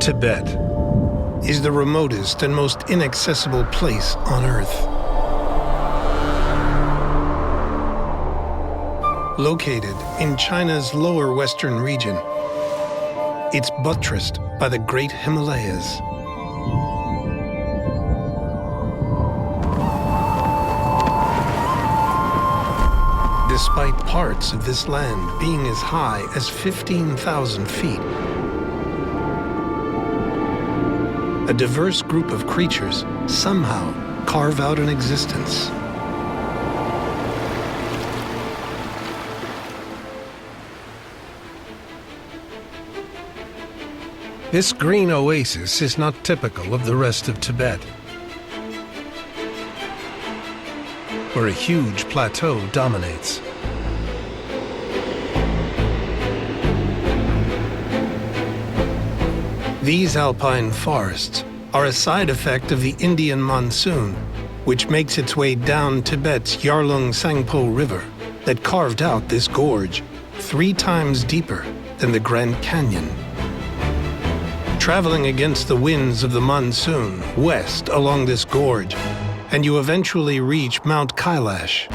Tibet is the remotest and most inaccessible place on Earth. Located in China's lower western region, it's buttressed by the Great Himalayas. Despite parts of this land being as high as 15,000 feet, a diverse group of creatures somehow carve out an existence. This green oasis is not typical of the rest of Tibet, where a huge plateau dominates. These alpine forests are a side effect of the Indian monsoon, which makes its way down Tibet's Yarlung Sangpo River that carved out this gorge 3 times deeper than the Grand Canyon. Traveling against the winds of the monsoon west along this gorge, and you eventually reach Mount Kailash,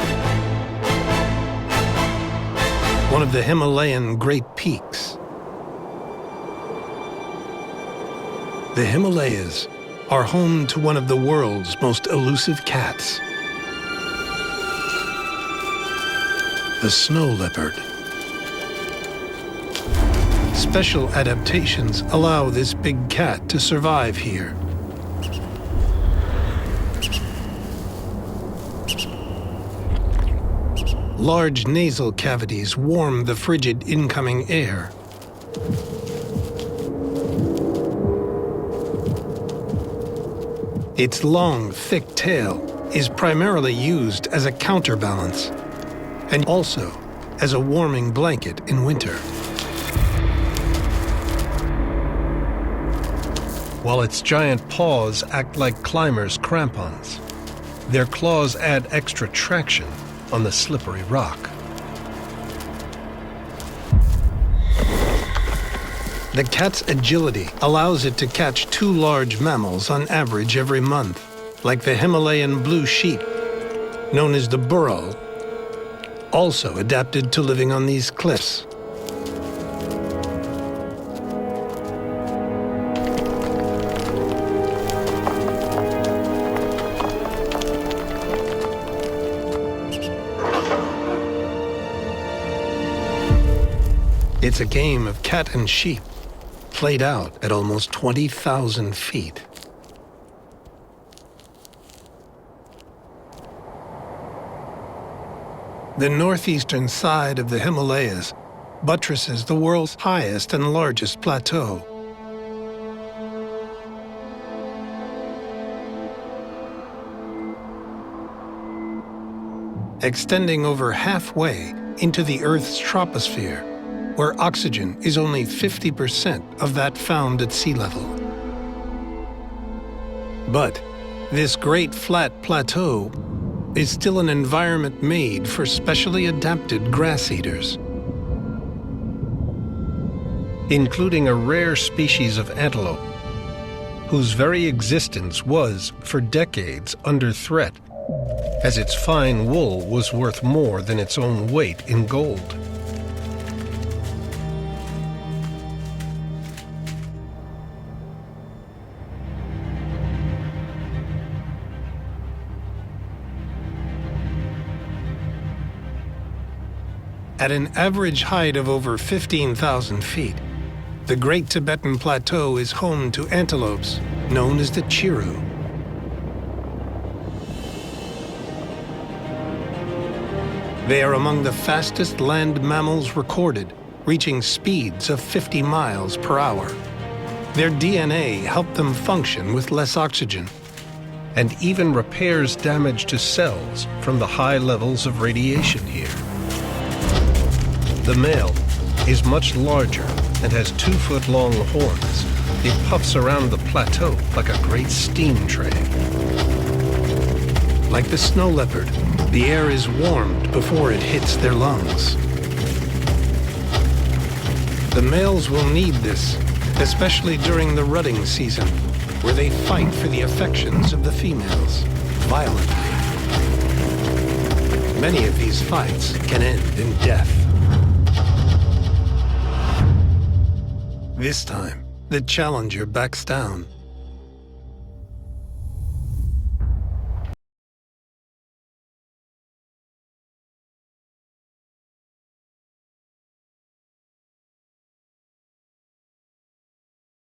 one of the Himalayan Great Peaks. The Himalayas are home to one of the world's most elusive cats, the snow leopard. Special adaptations allow this big cat to survive here. Large nasal cavities warm the frigid incoming air. Its long, thick tail is primarily used as a counterbalance and also as a warming blanket in winter. While its giant paws act like climbers' crampons, their claws add extra traction on the slippery rock. The cat's agility allows it to catch 2 large mammals on average every month, like the Himalayan blue sheep, known as the burrell, also adapted to living on these cliffs. It's a game of cat and sheep, played out at almost 20,000 feet. The northeastern side of the Himalayas buttresses the world's highest and largest plateau. Extending over halfway into the Earth's troposphere, where oxygen is only 50% of that found at sea level. But this great flat plateau is still an environment made for specially adapted grass eaters, including a rare species of antelope, whose very existence was, for decades, under threat, as its fine wool was worth more than its own weight in gold. At an average height of over 15,000 feet, the Great Tibetan Plateau is home to antelopes known as the chiru. They are among the fastest land mammals recorded, reaching speeds of 50 miles per hour. Their DNA helped them function with less oxygen, and even repairs damage to cells from the high levels of radiation here. The male is much larger and has 2-foot-long horns. It puffs around the plateau like a great steam train. Like the snow leopard, the air is warmed before it hits their lungs. The males will need this especially during the rutting season, where they fight for the affections of the females, violently. Many of these fights can end in death. This time, the challenger backs down.